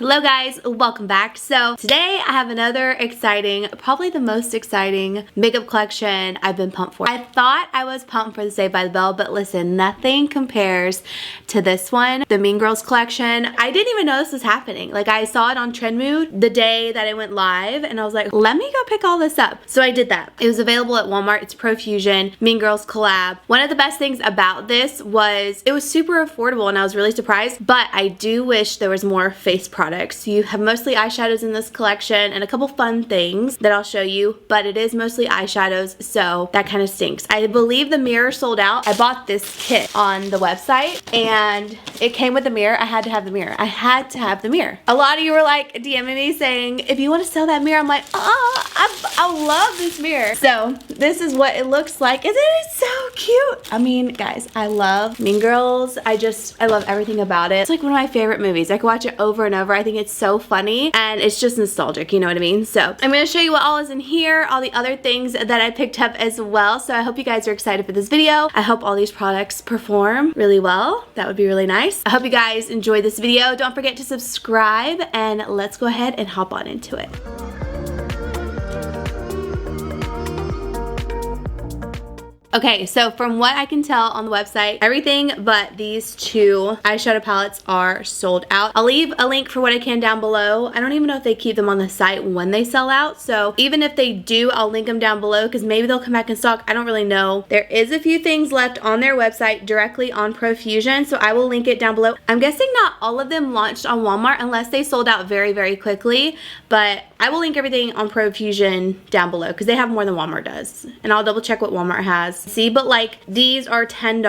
Hello guys, welcome back. So today I have another exciting, probably the most exciting makeup collection I've been pumped for. I thought I was pumped for the Saved by the Bell, but listen, nothing compares to this one, the Mean Girls collection. I didn't even know this was happening. Like, I saw it on Trendmood the day that it went live and I was like, let me go pick all this up. So I did that. It was available at Walmart. It's Profusion Mean Girls collab. One of the best things about this was it was super affordable and I was really surprised, but I do wish there was more face products. You have mostly eyeshadows in this collection and a couple fun things that I'll show you, but it is mostly eyeshadows, so that kind of stinks. I believe the mirror sold out. I bought this kit on the website and it came with the mirror. I had to have the mirror. I had to have the mirror. A lot of you were like DMing me saying, if you want to sell that mirror, I'm like, oh, I love this mirror. So this is what it looks like. Isn't it so cute? I mean, guys, I love Mean Girls. I love everything about it. It's like one of my favorite movies. I could watch it over and over. I think it's so funny and it's just nostalgic, you know what I mean? So I'm going to show you what all is in here, all the other things that I picked up as well. So I hope you guys are excited for this video. I hope all these products perform really well. That would be really nice. I hope you guys enjoyed this video. Don't forget to subscribe and let's go ahead and hop on into it. Okay, so from what I can tell on the website, everything but these two eyeshadow palettes are sold out. I'll leave a link for what I can down below. I don't even know if they keep them on the site when they sell out, so even if they do, I'll link them down below because maybe they'll come back in stock. I don't really know. There is a few things left on their website directly on Profusion, so I will link it down below. I'm guessing not all of them launched on Walmart unless they sold out very, very quickly, but I will link everything on Profusion down below because they have more than Walmart does, and I'll double check what Walmart has. See, but like these are $10,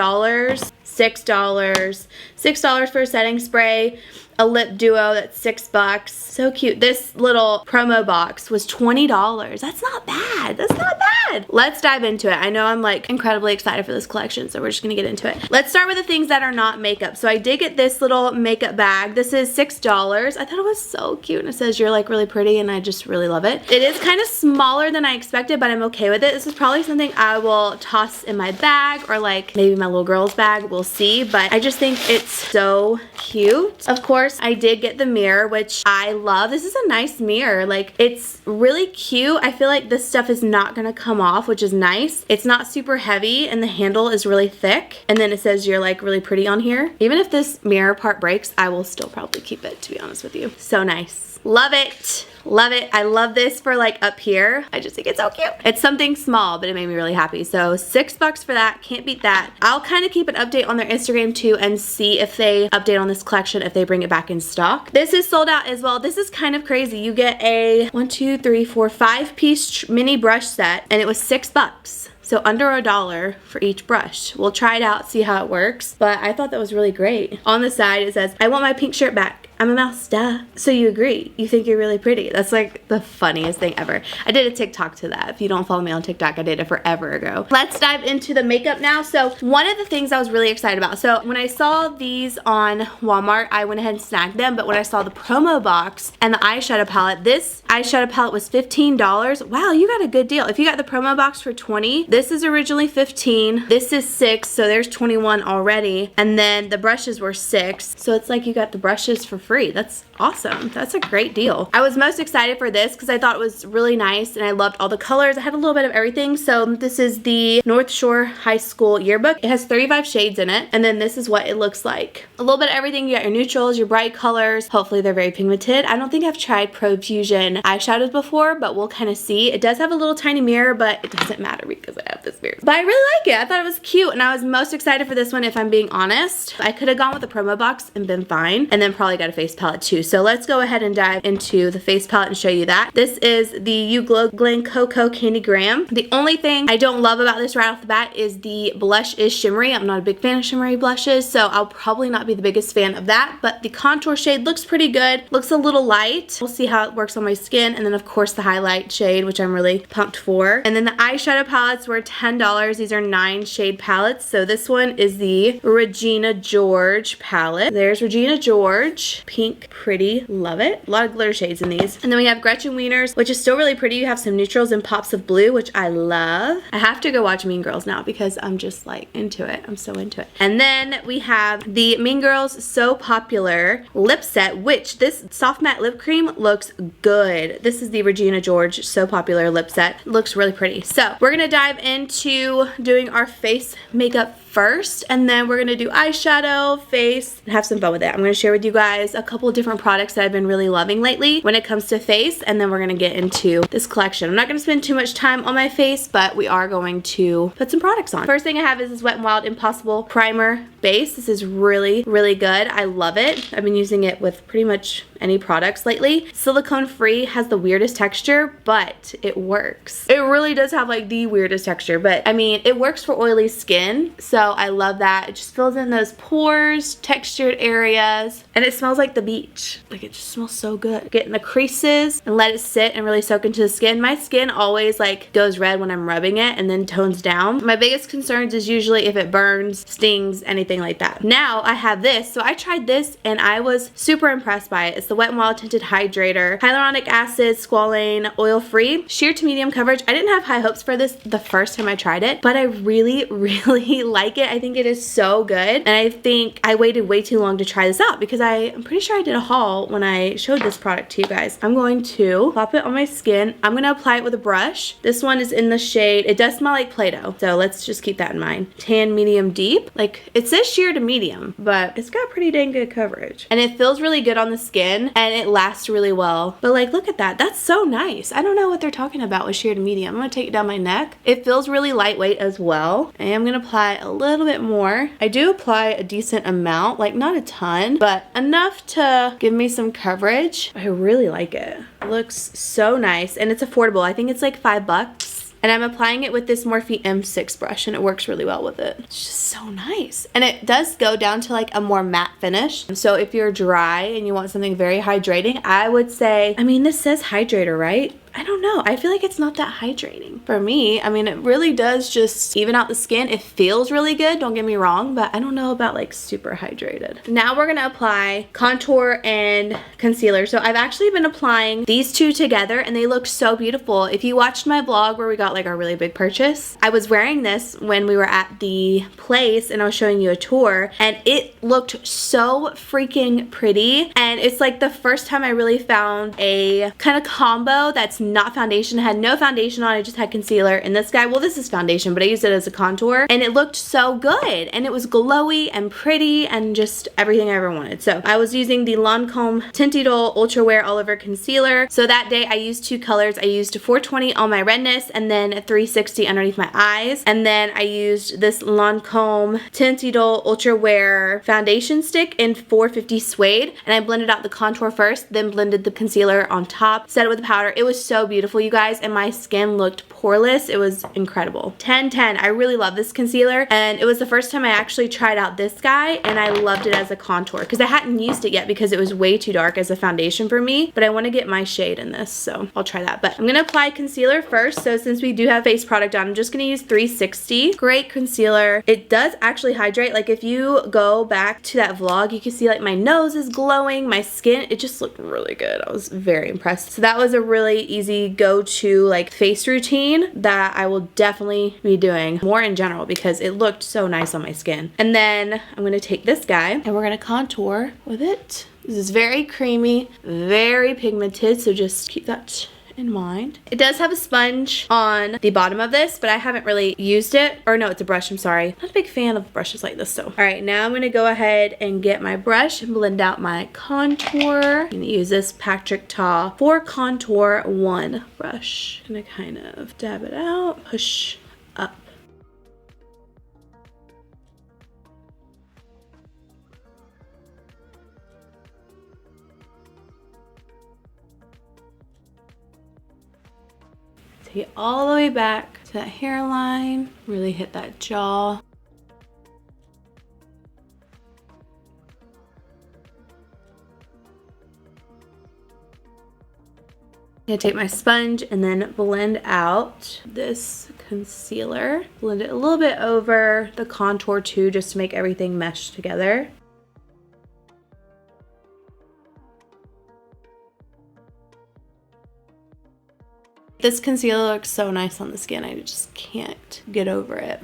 $6 for a setting spray, a lip duo that's $6. So cute. This little promo box was $20. That's not bad. That's not bad. Let's dive into it. I know I'm like incredibly excited for this collection, so we're just gonna get into it. Let's start with the things that are not makeup. So I did get this little makeup bag. This is $6. I thought it was so cute and it says you're like really pretty and I just really love it. It is kind of smaller than I expected, but I'm okay with it. This is probably something I will toss in my bag or like maybe my little girl's bag. We'll see, but I just think it's so cute. Of course, I did get the mirror, which I love. This is a nice mirror. Like, it's really cute. I feel like this stuff is not gonna come off, which is nice. It's not super heavy and the handle is really thick. And then it says you're like really pretty on here. Even if this mirror part breaks, I will still probably keep it, to be honest with you. So nice. Love it. Love it. I love this for like up here. I just think it's so cute. It's something small, but it made me really happy. So $6 for that. Can't beat that. I'll kind of keep an update on their Instagram too and see if they update on this collection, if they bring it back in stock. This is sold out as well. This is kind of crazy. You get a 5-piece mini brush set and it was $6. So under $1 for each brush. We'll try it out, see how it works. But I thought that was really great. On the side it says, I want my pink shirt back. I'm a mouse, duh. So you agree. You think you're really pretty. That's like the funniest thing ever. I did a TikTok to that. If you don't follow me on TikTok, I did it forever ago. Let's dive into the makeup now. So one of the things I was really excited about. So when I saw these on Walmart, I went ahead and snagged them. But when I saw the promo box and the eyeshadow palette, this eyeshadow palette was $15. Wow, you got a good deal. If you got the promo box for $20, this is originally $15. This is $6, so there's $21 already. And then the brushes were $6. So it's like you got the brushes for free. That's awesome. That's a great deal. I was most excited for this because I thought it was really nice and I loved all the colors. I had a little bit of everything. So this is the North Shore High School yearbook. It has 35 shades in it. And then this is what it looks like. A little bit of everything. You got your neutrals, your bright colors. Hopefully they're very pigmented. I don't think I've tried Profusion eyeshadows before, but we'll kind of see. It does have a little tiny mirror, but it doesn't matter because I have this mirror. But I really like it. I thought it was cute and I was most excited for this one if I'm being honest. I could have gone with the promo box and been fine and then probably got a face palette too. So let's go ahead and dive into the face palette and show you that. This is the You Glow Glen Cocoa Candy Graham. The only thing I don't love about this right off the bat is the blush is shimmery. I'm not a big fan of shimmery blushes, so I'll probably not be the biggest fan of that, but the contour shade looks pretty good. Looks a little light. We'll see how it works on my skin, and then of course the highlight shade, which I'm really pumped for. And then the eyeshadow palettes were $10. These are 9 shade palettes. So this one is the Regina George palette. There's Regina George. pink pretty. Love it. A lot of glitter shades in these. And then we have Gretchen Wieners, which is still really pretty. You have some neutrals and pops of blue, which I love. I have to go watch Mean Girls now because I'm just like into it. I'm so into it. And then we have the Mean Girls So Popular lip set, which this soft matte lip cream looks good. This is the Regina George So Popular lip set. It looks really pretty. So we're gonna dive into doing our face makeup first, and then we're gonna do eyeshadow, face, and have some fun with it. I'm gonna share with you guys a couple of different products that I've been really loving lately when it comes to face, and then we're gonna get into this collection. I'm not gonna spend too much time on my face, but we are going to put some products on. First thing I have is this Wet n Wild Impossible Primer Base. This is really, really good. I love it. I've been using it with pretty much any products lately. Silicone free, has the weirdest texture, but it works. It really does have like the weirdest texture, but I mean, it works for oily skin, so I love that. It just fills in those pores, textured areas, and it smells like the beach. Like, it just smells so good. Get in the creases and let it sit and really soak into the skin. My skin always like goes red when I'm rubbing it and then tones down. My biggest concerns is usually if it burns, stings, anything like that. Now I have this, so I tried this and I was super impressed by it. It's the Wet n Wild Tinted Hydrator. Hyaluronic acid, squalane, oil free, sheer to medium coverage. I didn't have high hopes for this the first time I tried it, but I really, really like it. I think it is so good, and I think I waited way too long to try this out because I'm pretty sure I did a haul when I showed this product to you guys. I'm going to pop it on my skin. I'm going to apply it with a brush. This one is in the shade, it does smell like Play-Doh, so let's just keep that in mind. Tan medium deep. Like, it says sheer to medium, but it's got pretty dang good coverage, and it feels really good on the skin, and it lasts really well. But like, look at that. That's so nice. I don't know what they're talking about with sheer to medium. I'm going to take it down my neck. It feels really lightweight as well, and I'm going to apply a little bit more. I do apply a decent amount, like not a ton, but enough to give me some coverage. I really like it. It looks so nice, and it's affordable. I think it's like $5. And I'm applying it with this Morphe M6 brush, and it works really well with it. It's just so nice. And it does go down to like a more matte finish. So if you're dry and you want something very hydrating, I would say, I mean, this says hydrator, right? I don't know. I feel like it's not that hydrating for me. I mean, it really does just even out the skin. It feels really good, don't get me wrong, but I don't know about like super hydrated. Now we're gonna apply contour and concealer. So I've actually been applying these two together, and they look so beautiful. If you watched my vlog where we got like our really big purchase, I was wearing this when we were at the place and I was showing you a tour, and it looked so freaking pretty. And it's like the first time I really found a kind of combo that's not foundation. I had no foundation on, I just had concealer. And this guy, well, this is foundation, but I used it as a contour, and it looked so good, and it was glowy and pretty and just everything I ever wanted. So I was using the Lancome Tinted Ultra Wear All Over Concealer. So that day I used two colors. I used 420 on my redness and then 360 underneath my eyes, and then I used this Lancome Tinted Ultra Wear foundation stick in 450 Suede, and I blended out the contour first, then blended the concealer on top, set it with the powder. It was so beautiful, you guys, and my skin looked poreless. It was incredible. 10/10. I really love this concealer, and it was the first time I actually tried out this guy, and I loved it as a contour because I hadn't used it yet because it was way too dark as a foundation for me, but I want to get my shade in this, so I'll try that. But I'm going to apply concealer first. So since we do have face product on, I'm just going to use 360. Great concealer. It does actually hydrate. Like, if you go back to that vlog, you can see like my nose is glowing, my skin, it just looked really good. I was very impressed. So that was a really easy go-to like face routine that I will definitely be doing more in general because it looked so nice on my skin. And then I'm going to take this guy and we're going to contour with it. This is very creamy, very pigmented, so just keep that in mind. It does have a sponge on the bottom of this, but I haven't really used it. Or no, it's a brush, I'm sorry. Not a big fan of brushes like this, though. All right, now I'm gonna go ahead and get my brush and blend out my contour. I'm gonna use this Patrick Ta 4 Contour 1 brush. I'm gonna kind of dab it out, push up. Take it all the way back to that hairline, really hit that jaw. I'm gonna take my sponge and then blend out this concealer. Blend it a little bit over the contour too, just to make everything mesh together. This concealer looks so nice on the skin. I just can't get over it.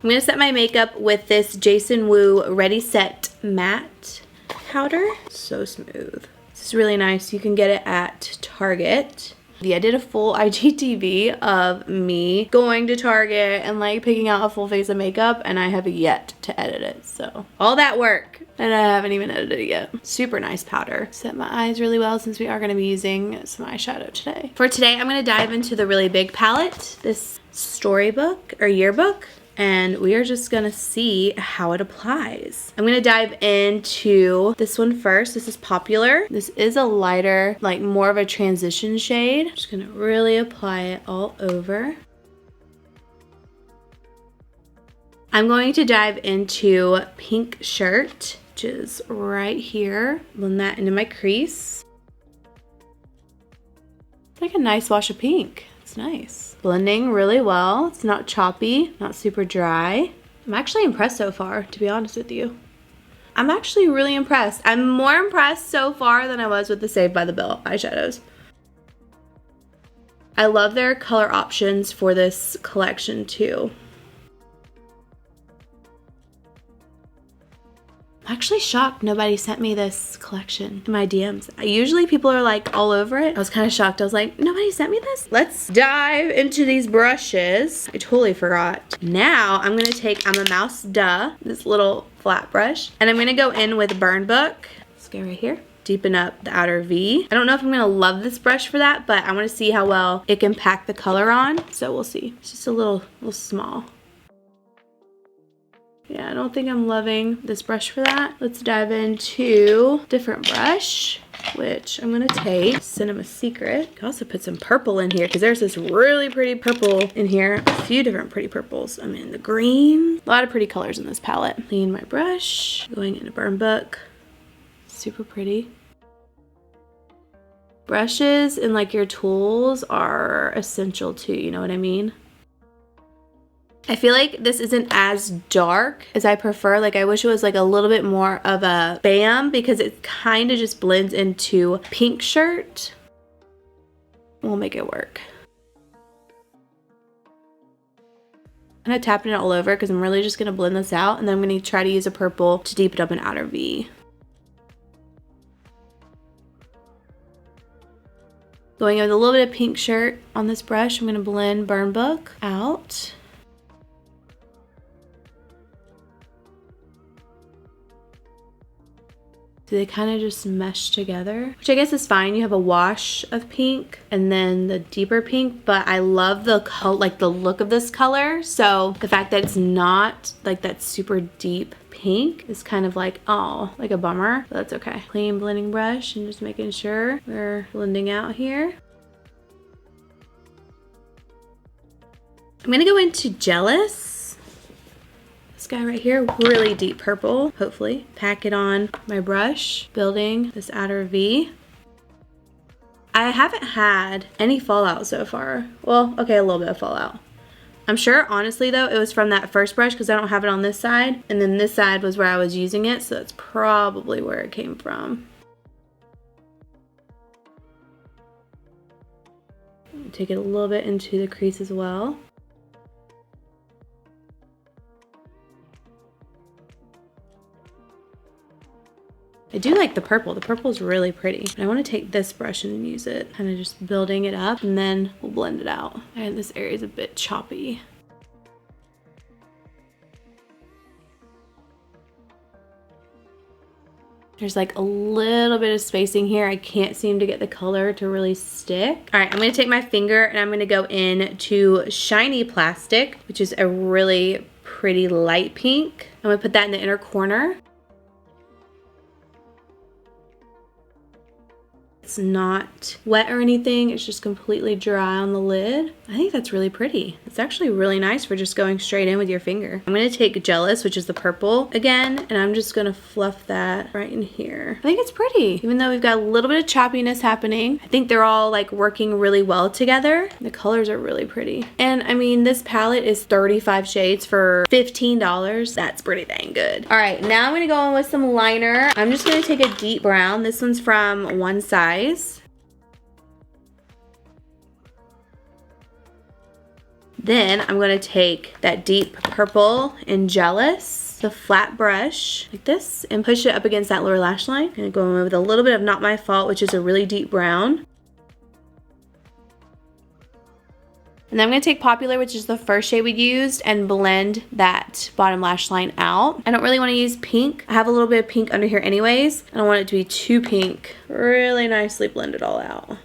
I'm gonna set my makeup with this Jason Wu Ready Set Matte powder. So smooth. This is really nice. You can get it at Target. Yeah, I did a full IGTV of me going to Target and like picking out a full face of makeup, and I have yet to edit it. So all that work, and I haven't even edited it yet. Super nice powder. Set my eyes really well since we are gonna be using some eyeshadow today. For today, I'm gonna dive into the really big palette, this storybook or yearbook. And we are just gonna see how it applies. I'm gonna dive into this one first. This is Popular. This is a lighter, like more of a transition shade. Just gonna really apply it all over. I'm going to dive into Pink Shirt, which is right here. Blend that into my crease. It's like a nice wash of pink. It's nice. Blending really well. It's not choppy, not super dry. I'm actually impressed so far, to be honest with you. I'm actually really impressed. I'm more impressed so far than I was with the Saved by the Bell eyeshadows. I love their color options for this collection too. I'm actually shocked nobody sent me this collection in my DMs. Usually people are like all over it. I was kind of shocked. I was like, nobody sent me this? Let's dive into these brushes. I totally forgot. Now I'm gonna take I'm a Mouse Duh, this little flat brush, and I'm gonna go in with Burn Book. Let's go right here. Deepen up the outer V. I don't know if I'm gonna love this brush for that, but I wanna see how well it can pack the color on. So we'll see. It's just a little small. Yeah, I don't think I'm loving this brush for that. Let's dive into different brush, which I'm gonna take Cinema Secret. I also put some purple in here because there's this really pretty purple in here. A few different pretty purples. I'm in the green. A lot of pretty colors in this palette. Clean my brush, going into Burn Book. Super pretty. Brushes and like your tools are essential too, you know what I mean? I feel like this isn't as dark as I prefer. Like I wish it was like a little bit more of a bam because it kind of just blends into Pink Shirt. We'll make it work. I'm gonna tap it all over because I'm really just gonna blend this out, and then I'm gonna try to use a purple to deepen up an outer V. Going with a little bit of Pink Shirt on this brush, I'm gonna blend Burn Book out. So they kind of just mesh together, which I guess is fine. You have a wash of pink and then the deeper pink, but I love the like the look of this color. So the fact that it's not like that super deep pink is kind of like, oh, like a bummer, but that's okay. Clean blending brush and just making sure we're blending out here. I'm gonna go into Jealous. This guy right here, really deep purple, hopefully. Pack it on my brush, building this outer V. I haven't had any fallout so far. Well, okay, a little bit of fallout. I'm sure, honestly though, it was from that first brush because I don't have it on this side. And then this side was where I was using it, so that's probably where it came from. Take it a little bit into the crease as well. I do like the purple. The purple is really pretty. I want to take this brush and use it, kind of just building it up, and then we'll blend it out. And this area is a bit choppy. There's like a little bit of spacing here. I can't seem to get the color to really stick. All right, I'm gonna take my finger and I'm gonna go in to Shiny Plastic, which is a really pretty light pink. I'm gonna put that in the inner corner. It's not wet or anything. It's just completely dry on the lid. I think that's really pretty. It's actually really nice for just going straight in with your finger. I'm gonna take Jealous, which is the purple again, and I'm just gonna fluff that right in here. I think it's pretty. Even though we've got a little bit of choppiness happening, I think they're all like working really well together. The colors are really pretty. And I mean, this palette is 35 shades for $15. That's pretty dang good. All right, now I'm gonna go in with some liner. I'm just gonna take a deep brown. This one's from One Size. Then I'm gonna take that deep purple in Jealous, the flat brush like this, and push it up against that lower lash line. I'm gonna go in with a little bit of Not My Fault, which is a really deep brown. And then I'm going to take Popular, which is the first shade we used, and blend that bottom lash line out. I don't really want to use pink. I have a little bit of pink under here anyways. I don't want it to be too pink. Really nicely blend it all out.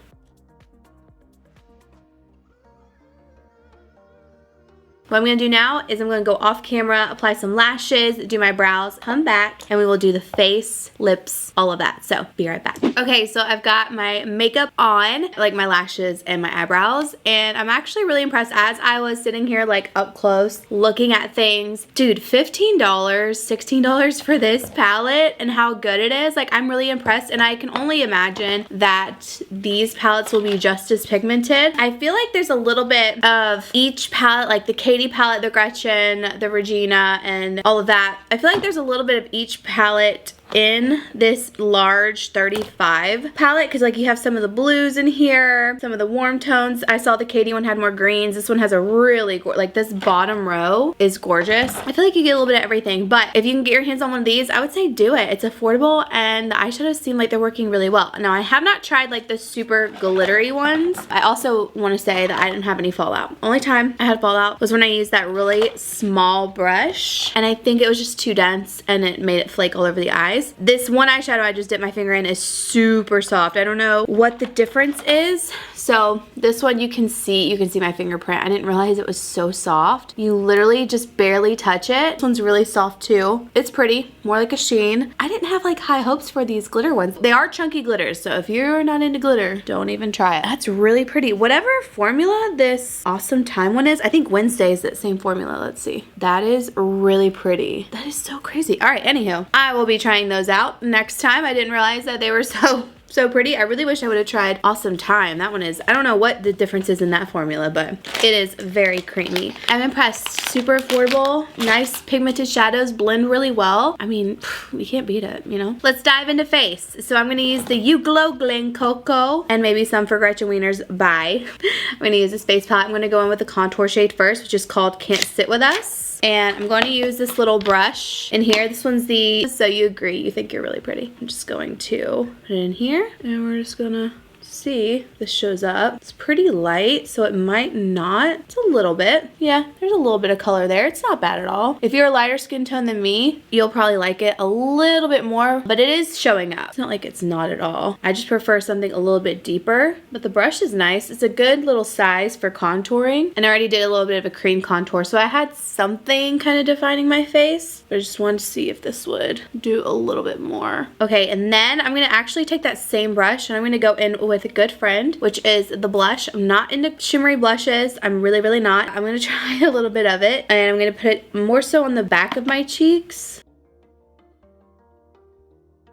What I'm going to do now is I'm going to go off camera, apply some lashes, do my brows, come back, and we will do the face, lips, all of that. So be right back. Okay, so I've got my makeup on, like my lashes and my eyebrows, and I'm actually really impressed. As I was sitting here like up close looking at things, dude, $15, $16 for this palette and how good it is. Like, I'm really impressed, and I can only imagine that these palettes will be just as pigmented. I feel like there's a little bit of each palette, like the Katie palette, the Gretchen, the Regina, and all of that. I feel like there's a little bit of each palette in this large 35 palette, because like you have some of the blues in here, some of the warm tones. I saw the Katie one had more greens. This one has a really like this bottom row is gorgeous. I feel like you get a little bit of everything, but if you can get your hands on one of these, I would say do it. It's affordable, and the eyeshadows seem like they're working really well. Now, I have not tried like the super glittery ones. I also want to say that I didn't have any fallout. Only time I had fallout was when I used that really small brush, and I think it was just too dense and it made it flake all over the eyes. This one eyeshadow I just dipped my finger in is super soft. I don't know what the difference is. So this one you can see my fingerprint. I didn't realize it was so soft. You literally just barely touch it. This one's really soft too. It's pretty, more like a sheen. I didn't have like high hopes for these glitter ones. They are chunky glitters, so if you're not into glitter, don't even try it. That's really pretty. Whatever formula this Awesome Time one is, I think Wednesday is that same formula. Let's see. That is really pretty. That is so crazy. All right, anywho, I will be trying those out next time. I didn't realize that they were so pretty. I really wish I would have tried Awesome Time. That one is, I don't know what the difference is in that formula, but it is very creamy. I'm impressed. Super affordable, nice pigmented shadows, blend really well. I mean, you can't beat it, you know? Let's dive into face. So I'm gonna use the You Glow Glen Cocoa and maybe some for Gretchen Wiener's Bye. I'm gonna use this face palette. I'm gonna go in with the contour shade first, which is called Can't Sit With Us. And I'm going to use this little brush in here. This one's the So You Agree, You Think You're Really Pretty. I'm just going to put it in here, and we're just gonna see if this shows up. It's pretty light, so it might not. It's a little bit. Yeah, there's a little bit of color there. It's not bad at all. If you're a lighter skin tone than me, you'll probably like it a little bit more, but it is showing up. It's not like it's not at all. I just prefer something a little bit deeper, but the brush is nice. It's a good little size for contouring, and I already did a little bit of a cream contour, so I had something kind of defining my face. I just wanted to see if this would do a little bit more. Okay, and then I'm gonna actually take that same brush, and I'm gonna go in with a Good Friend, which is the blush. I'm not into shimmery blushes. I'm really not. I'm gonna try a little bit of it, and I'm gonna put it more so on the back of my cheeks.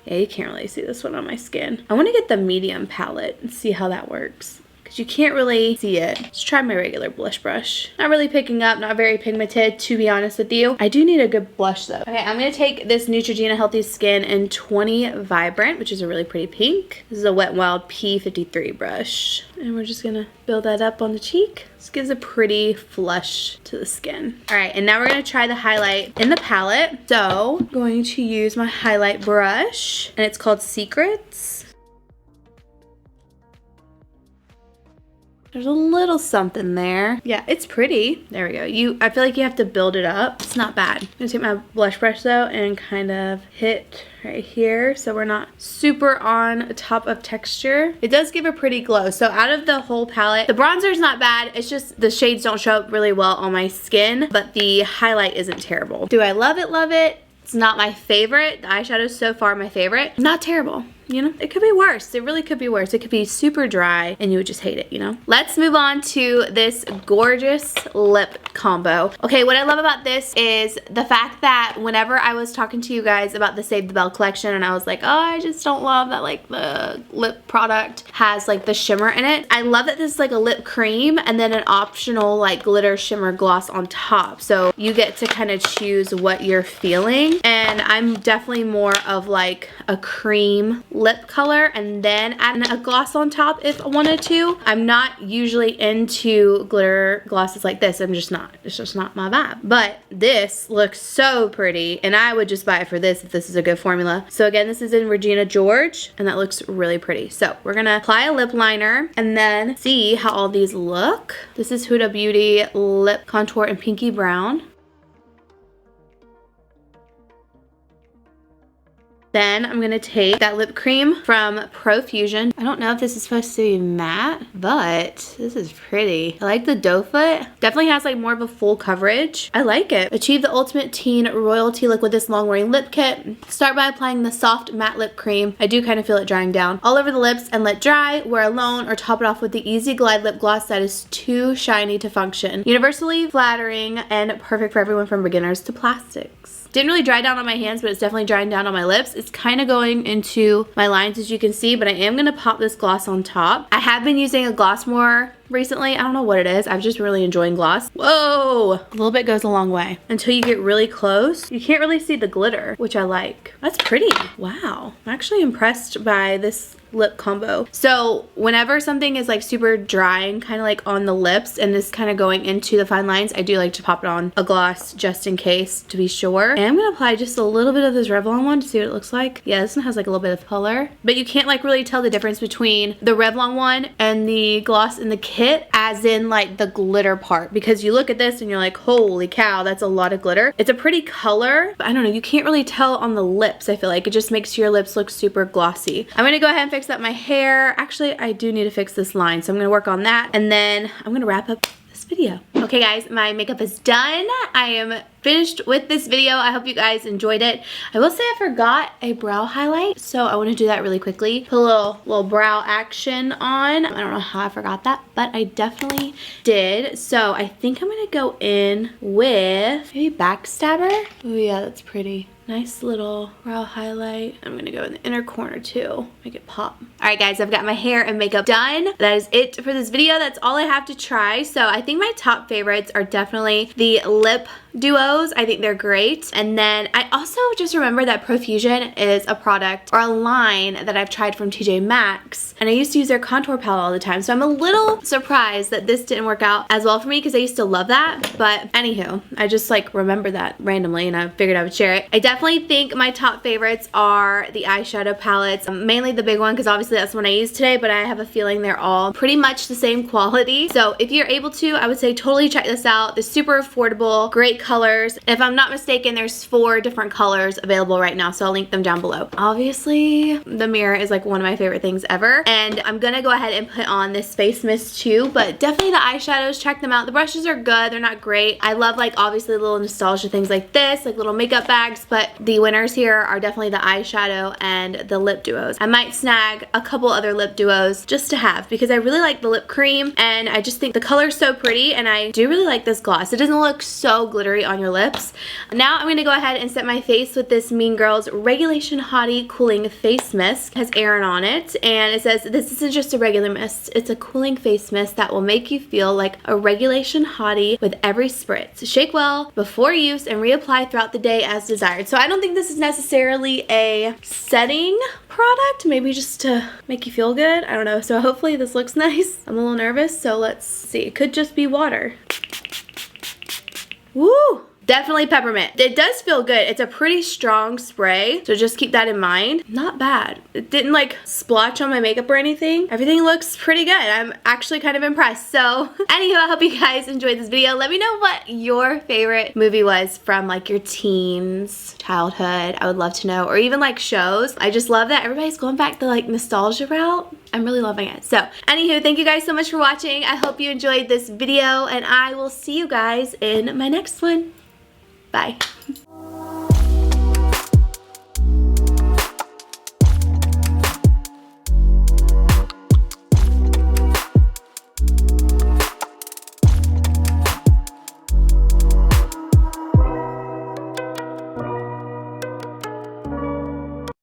Yeah, you can't really see this one on my skin. I want to get the medium palette and see how that works, because you can't really see it. Let's try my regular blush brush. Not really picking up, not very pigmented, to be honest with you. I do need a good blush though. Okay, I'm gonna take this Neutrogena Healthy Skin in 20 Vibrant, which is a really pretty pink. This is a Wet n Wild P53 brush. And we're just gonna build that up on the cheek. This gives a pretty flush to the skin. All right, and now we're gonna try the highlight in the palette. So, I'm going to use my highlight brush, and it's called Secrets. There's a little something there. Yeah, it's pretty. There we go. I feel like you have to build it up. It's not bad. I'm gonna take my blush brush though and kind of hit right here so we're not super on top of texture. It does give a pretty glow. So out of the whole palette, the bronzer is not bad. It's just the shades don't show up really well on my skin, but the highlight isn't terrible. Do I love it? Love it. It's not my favorite. The eyeshadow is so far my favorite. Not terrible. you know, it could be worse. It really could be worse. It could be super dry and you would just hate it, you know? Let's move on to this gorgeous lip combo. Okay, what I love about this is the fact that whenever I was talking to you guys about the Save the Belle collection and I was like, oh, I just don't love that like the lip product has like the shimmer in it. I love that this is like a lip cream and then an optional like glitter shimmer gloss on top. So you get to kind of choose what you're feeling. And I'm definitely more of like a cream lip color and then add a gloss on top if I wanted to. I'm not usually into glitter glosses like this. I'm just not. It's just not my vibe. But this looks so pretty and I would just buy it for this if this is a good formula. So again, this is in Regina George and that looks really pretty. So we're gonna apply a lip liner and then see how all these look. This is Huda Beauty Lip Contour in Pinky Brown. Then I'm going to take that lip cream from Profusion. I don't know if this is supposed to be matte, but this is pretty. I like the doe foot. Definitely has like more of a full coverage. I like it. Achieve the ultimate teen royalty look with this long wearing lip kit. Start by applying the soft matte lip cream. I do kind of feel it drying down all over the lips and let dry, wear alone, or top it off with the Easy Glide lip gloss that is too shiny to function. Universally flattering and perfect for everyone from beginners to plastics. Didn't really dry down on my hands, but it's definitely drying down on my lips. It's kind of going into my lines as you can see, but I am going to pop this gloss on top. I have been using a gloss more recently. I don't know what it is. I'm just really enjoying gloss. Whoa! A little bit goes a long way. Until you get really close, you can't really see the glitter, which I like. That's pretty. Wow. I'm actually impressed by this lip combo. So whenever something is like super dry and kind of like on the lips and is kind of going into the fine lines, I do like to pop it on a gloss just in case to be sure. And I'm gonna apply just a little bit of this Revlon one to see what it looks like. Yeah, this one has like a little bit of color, but you can't like really tell the difference between the Revlon one and the gloss in the kit, as in like the glitter part, because you look at this and you're like, holy cow, that's a lot of glitter. It's a pretty color, but I don't know, you can't really tell on the lips. I feel like it just makes your lips look super glossy. I'm gonna go ahead and fix up my hair. Actually, I do need to fix this line, so I'm gonna work on that, and then I'm gonna wrap up this video. Okay guys, my makeup is done. I am finished with this video. I hope you guys enjoyed it. I will say I forgot a brow highlight, so I want to do that really quickly. Put a little brow action on. I don't know how I forgot that, but I definitely did. So I think I'm gonna go in with maybe Backstabber. Oh yeah, that's pretty. Nice little brow highlight. I'm gonna go in the inner corner too, make it pop. All right guys, I've got my hair and makeup done. That is it for this video. That's all I have to try. So I think my top favorites are definitely the lip duos. I think they're great. And then I also just remember that Profusion is a product or a line that I've tried from TJ Maxx, and I used to use their contour palette all the time. So I'm a little surprised that this didn't work out as well for me because I used to love that. But anywho, I just like remember that randomly and I figured I would share it. I definitely think my top favorites are the eyeshadow palettes, mainly the big one because obviously that's the one I used today, but I have a feeling they're all pretty much the same quality. So if you're able to, I would say totally check this out. They're super affordable, great colors. If I'm not mistaken, there's 4 different colors available right now, so I'll link them down below. Obviously, the mirror is like one of my favorite things ever, and I'm gonna go ahead and put on this face mist too, but definitely the eyeshadows, check them out. The brushes are good, they're not great. I love like obviously little nostalgia things like this, like little makeup bags, but the winners here are definitely the eyeshadow and the lip duos. I might snag a couple other lip duos just to have because I really like the lip cream and I just think the color is so pretty, and I do really like this gloss. It doesn't look so glittery on your lips. Now I'm going to go ahead and set my face with this Mean Girls Regulation Hottie Cooling Face Mist. It has Aaron on it, and it says this isn't just a regular mist, it's a cooling face mist that will make you feel like a regulation hottie with every spritz. Shake well before use and reapply throughout the day as desired. So I don't think this is necessarily a setting product, maybe just to make you feel good. I don't know. So hopefully this looks nice. I'm a little nervous, so let's see. It could just be water. Woo! Definitely peppermint. It does feel good. It's a pretty strong spray, so just keep that in mind. Not bad. It didn't like splotch on my makeup or anything. Everything looks pretty good. I'm actually kind of impressed. So anywho, I hope you guys enjoyed this video. Let me know what your favorite movie was from like your teens, childhood. I would love to know, or even like shows. I just love that everybody's going back the like nostalgia route. I'm really loving it. So anywho, thank you guys so much for watching. I hope you enjoyed this video, and I will see you guys in my next one. Bye.